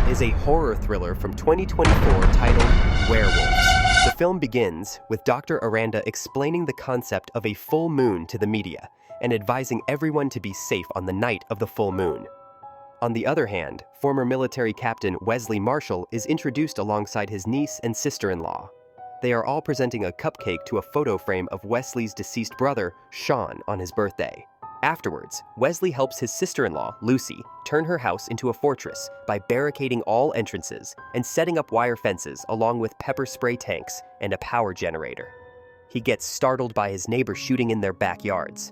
is a horror thriller from 2024 titled Werewolves. The film begins with Dr. Aranda explaining the concept of a full moon to the media and advising everyone to be safe on the night of the full moon. On the other hand, former military captain Wesley Marshall is introduced alongside his niece and sister-in-law. They are all presenting a cupcake to a photo frame of Wesley's deceased brother, Sean, on his birthday. Afterwards, Wesley helps his sister-in-law, Lucy, turn her house into a fortress by barricading all entrances and setting up wire fences along with pepper spray tanks and a power generator. He gets startled by his neighbor shooting in their backyards.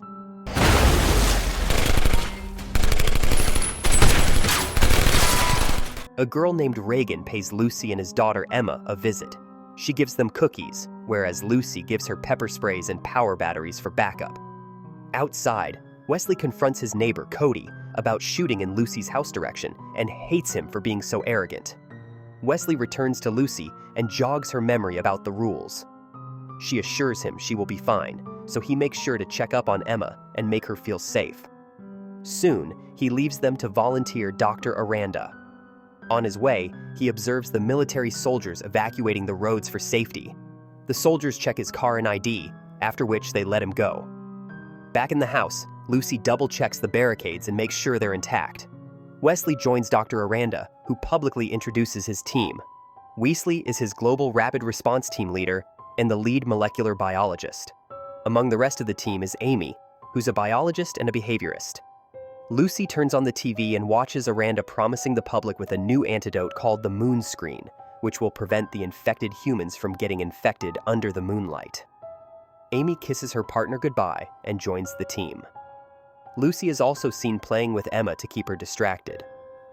A girl named Reagan pays Lucy and his daughter Emma a visit. She gives them cookies, whereas Lucy gives her pepper sprays and power batteries for backup. Outside, Wesley confronts his neighbor, Cody, about shooting in Lucy's house direction and hates him for being so arrogant. Wesley returns to Lucy and jogs her memory about the rules. She assures him she will be fine, so he makes sure to check up on Emma and make her feel safe. Soon, he leaves them to volunteer Dr. Aranda. On his way, he observes the military soldiers evacuating the roads for safety. The soldiers check his car and ID, after which they let him go. Back in the house, Lucy double-checks the barricades and makes sure they're intact. Wesley joins Dr. Aranda, who publicly introduces his team. Weasley is his global rapid response team leader and the lead molecular biologist. Among the rest of the team is Amy, who's a biologist and a behaviorist. Lucy turns on the TV and watches Aranda promising the public with a new antidote called the moon screen, which will prevent the infected humans from getting infected under the moonlight. Amy kisses her partner goodbye and joins the team. Lucy is also seen playing with Emma to keep her distracted.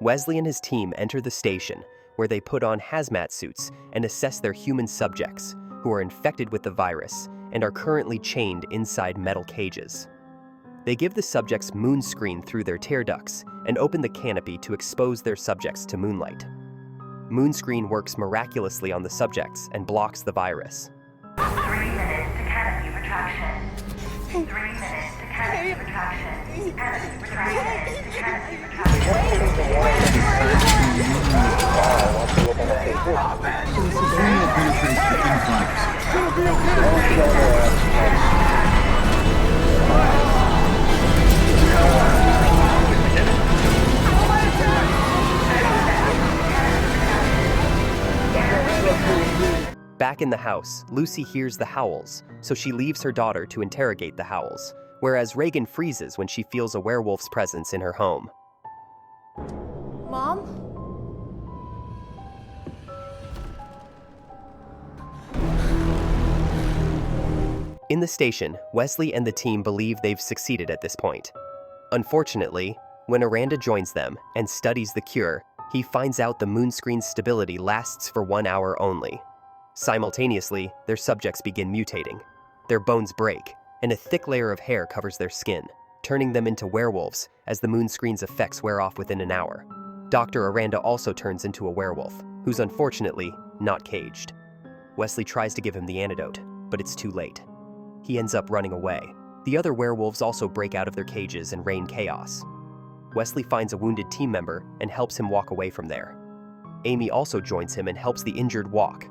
Wesley and his team enter the station, where they put on hazmat suits and assess their human subjects, who are infected with the virus and are currently chained inside metal cages. They give the subjects moon screen through their tear ducts and open the canopy to expose their subjects to moonlight. Moon screen works miraculously on the subjects and blocks the virus. 3 minutes to canopy retraction. 3 minutes to canopy retraction. Canopy retraction. Canopy Back in the house, Lucy hears the howls, so she leaves her daughter to interrogate the howls, whereas Reagan freezes when she feels a werewolf's presence in her home. Mom? In the station, Wesley and the team believe they've succeeded at this point. Unfortunately, when Aranda joins them and studies the cure, he finds out the moon screen's stability lasts for 1 hour only. Simultaneously, their subjects begin mutating. Their bones break, and a thick layer of hair covers their skin, turning them into werewolves as the moon screen's effects wear off within an hour. Dr. Aranda also turns into a werewolf, who's unfortunately not caged. Wesley tries to give him the antidote, but it's too late. He ends up running away. The other werewolves also break out of their cages and rain chaos. Wesley finds a wounded team member and helps him walk away from there. Amy also joins him and helps the injured walk.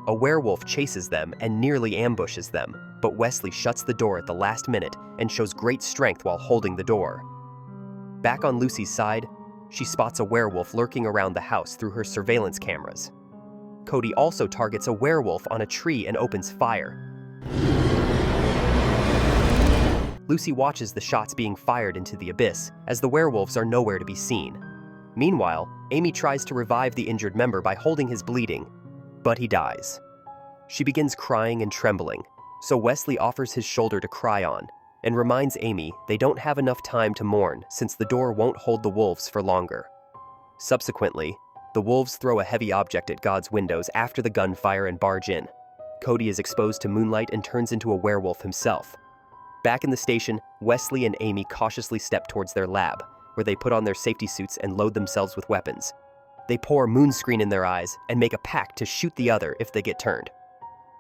A werewolf chases them and nearly ambushes them, but Wesley shuts the door at the last minute and shows great strength while holding the door. Back on Lucy's side, she spots a werewolf lurking around the house through her surveillance cameras. Cody also targets a werewolf on a tree and opens fire. Lucy watches the shots being fired into the abyss, as the werewolves are nowhere to be seen. Meanwhile, Amy tries to revive the injured member by holding his bleeding, but he dies. She begins crying and trembling, so Wesley offers his shoulder to cry on, and reminds Amy they don't have enough time to mourn since the door won't hold the wolves for longer. Subsequently, the wolves throw a heavy object at God's windows after the gunfire and barge in. Cody is exposed to moonlight and turns into a werewolf himself. Back in the station, Wesley and Amy cautiously step towards their lab, where they put on their safety suits and load themselves with weapons. They pour moon screen in their eyes and make a pact to shoot the other if they get turned.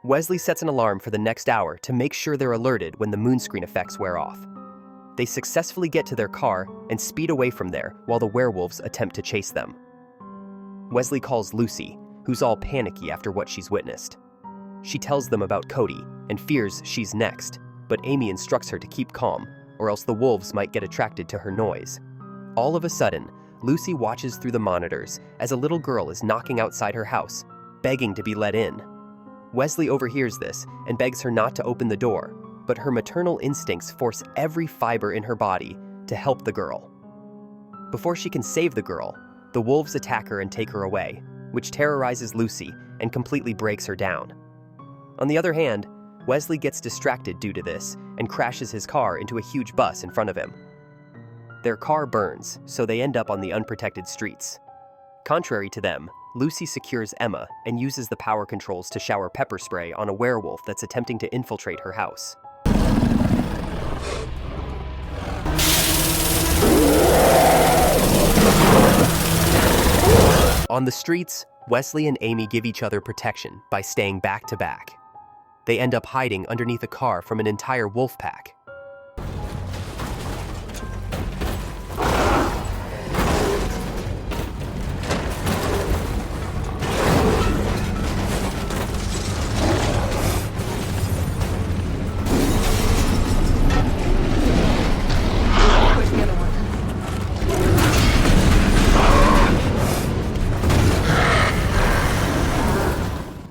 Wesley sets an alarm for the next hour to make sure they're alerted when the moon screen effects wear off. They successfully get to their car and speed away from there while the werewolves attempt to chase them. Wesley calls Lucy, who's all panicky after what she's witnessed. She tells them about Cody and fears she's next, but Amy instructs her to keep calm, or else the wolves might get attracted to her noise. All of a sudden, Lucy watches through the monitors as a little girl is knocking outside her house, begging to be let in. Wesley overhears this and begs her not to open the door, but her maternal instincts force every fiber in her body to help the girl. Before she can save the girl, the wolves attack her and take her away, which terrorizes Lucy and completely breaks her down. On the other hand, Wesley gets distracted due to this and crashes his car into a huge bus in front of him. Their car burns, so they end up on the unprotected streets. Contrary to them, Lucy secures Emma and uses the power controls to shower pepper spray on a werewolf that's attempting to infiltrate her house. On the streets, Wesley and Amy give each other protection by staying back to back. They end up hiding underneath a car from an entire wolf pack.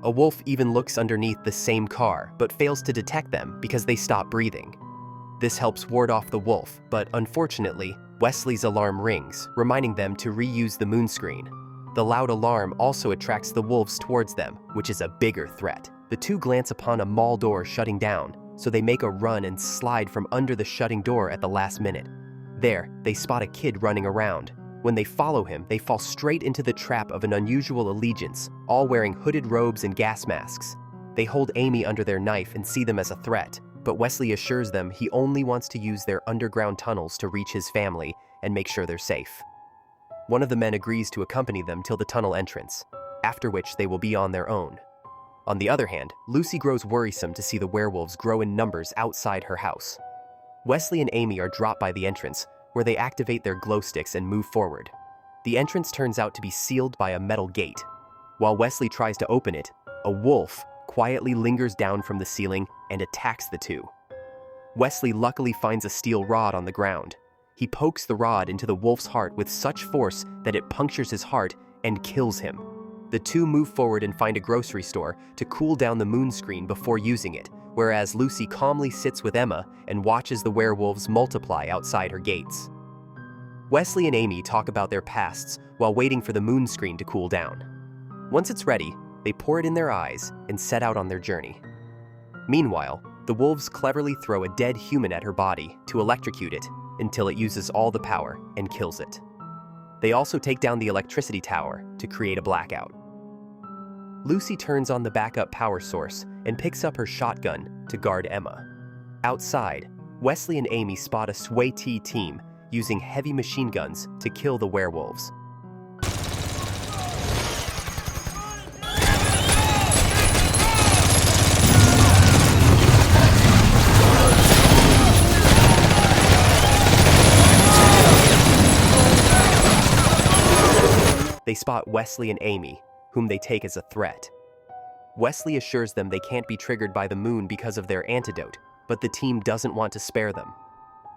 A wolf even looks underneath the same car, but fails to detect them because they stop breathing. This helps ward off the wolf, but unfortunately, Wesley's alarm rings, reminding them to reuse the moon screen. The loud alarm also attracts the wolves towards them, which is a bigger threat. The two glance upon a mall door shutting down, so they make a run and slide from under the shutting door at the last minute. There, they spot a kid running around. When they follow him, they fall straight into the trap of an unusual allegiance, all wearing hooded robes and gas masks. They hold Amy under their knife and see them as a threat, but Wesley assures them he only wants to use their underground tunnels to reach his family and make sure they're safe. One of the men agrees to accompany them till the tunnel entrance, after which they will be on their own. On the other hand, Lucy grows worrisome to see the werewolves grow in numbers outside her house. Wesley and Amy are dropped by the entrance, where they activate their glow sticks and move forward. The entrance turns out to be sealed by a metal gate. While Wesley tries to open it, a wolf quietly lingers down from the ceiling and attacks the two. Wesley luckily finds a steel rod on the ground. He pokes the rod into the wolf's heart with such force that it punctures his heart and kills him. The two move forward and find a grocery store to cool down the moon screen before using it, whereas Lucy calmly sits with Emma and watches the werewolves multiply outside her gates. Wesley and Amy talk about their pasts while waiting for the moon screen to cool down. Once it's ready, they pour it in their eyes and set out on their journey. Meanwhile, the wolves cleverly throw a dead human at her body to electrocute it until it uses all the power and kills it. They also take down the electricity tower to create a blackout. Lucy turns on the backup power source and picks up her shotgun to guard Emma. Outside, Wesley and Amy spot a Sway-T team using heavy machine guns to kill the werewolves. They spot Wesley and Amy, whom they take as a threat. Wesley assures them they can't be triggered by the moon because of their antidote, but the team doesn't want to spare them.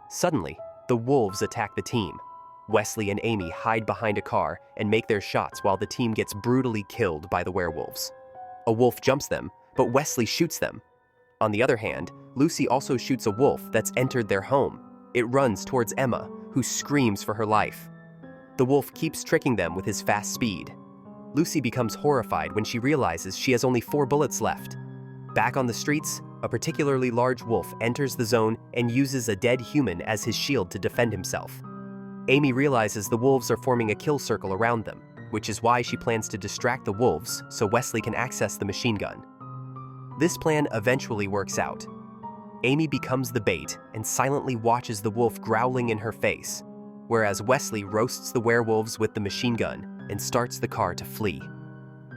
Suddenly, the wolves attack the team. Wesley and Amy hide behind a car and make their shots while the team gets brutally killed by the werewolves. A wolf jumps them, but Wesley shoots them. On the other hand, Lucy also shoots a wolf that's entered their home. It runs towards Emma, who screams for her life. The wolf keeps tricking them with his fast speed. Lucy becomes horrified when she realizes she has only 4 bullets left. Back on the streets, a particularly large wolf enters the zone and uses a dead human as his shield to defend himself. Amy realizes the wolves are forming a kill circle around them, which is why she plans to distract the wolves so Wesley can access the machine gun. This plan eventually works out. Amy becomes the bait and silently watches the wolf growling in her face, whereas Wesley roasts the werewolves with the machine gun and starts the car to flee.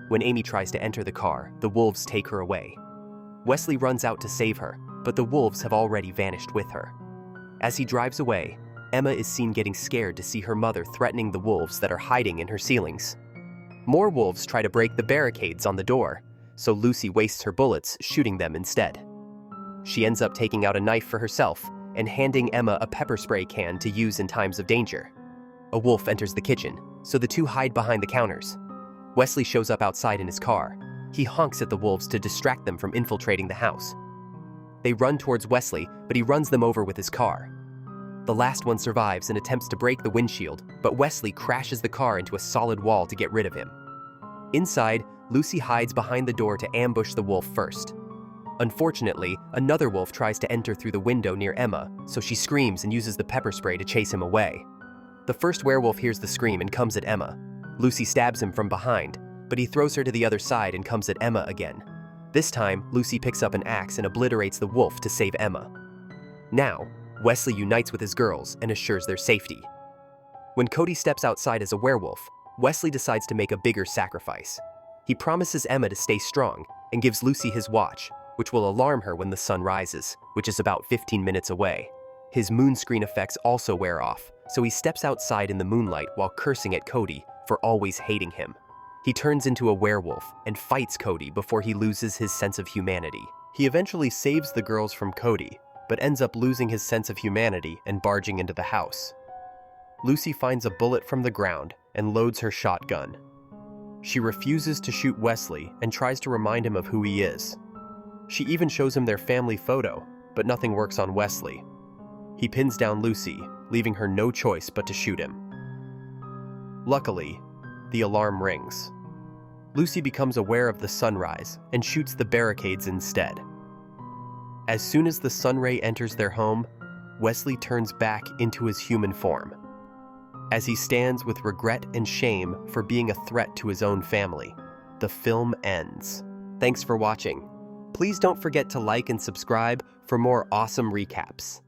When Amy tries to enter the car, the wolves take her away. Wesley runs out to save her, but the wolves have already vanished with her. As he drives away, Emma is seen getting scared to see her mother threatening the wolves that are hiding in her ceilings. More wolves try to break the barricades on the door, so Lucy wastes her bullets shooting them instead. She ends up taking out a knife for herself and handing Emma a pepper spray can to use in times of danger. A wolf enters the kitchen, so the two hide behind the counters. Wesley shows up outside in his car. He honks at the wolves to distract them from infiltrating the house. They run towards Wesley, but he runs them over with his car. The last one survives and attempts to break the windshield, but Wesley crashes the car into a solid wall to get rid of him. Inside, Lucy hides behind the door to ambush the wolf first. Unfortunately, another wolf tries to enter through the window near Emma, so she screams and uses the pepper spray to chase him away. The first werewolf hears the scream and comes at Emma. Lucy stabs him from behind, but he throws her to the other side and comes at Emma again. This time, Lucy picks up an axe and obliterates the wolf to save Emma. Now, Wesley unites with his girls and assures their safety. When Cody steps outside as a werewolf, Wesley decides to make a bigger sacrifice. He promises Emma to stay strong and gives Lucy his watch, which will alarm her when the sun rises, which is about 15 minutes away. His moon screen effects also wear off, so he steps outside in the moonlight while cursing at Cody for always hating him. He turns into a werewolf and fights Cody before he loses his sense of humanity. He eventually saves the girls from Cody, but ends up losing his sense of humanity and barging into the house. Lucy finds a bullet from the ground and loads her shotgun. She refuses to shoot Wesley and tries to remind him of who he is. She even shows him their family photo, but nothing works on Wesley. He pins down Lucy, leaving her no choice but to shoot him. Luckily, the alarm rings. Lucy becomes aware of the sunrise and shoots the barricades instead. As soon as the sun ray enters their home, Wesley turns back into his human form. As he stands with regret and shame for being a threat to his own family, the film ends. Thanks for watching. Please don't forget to like and subscribe for more awesome recaps.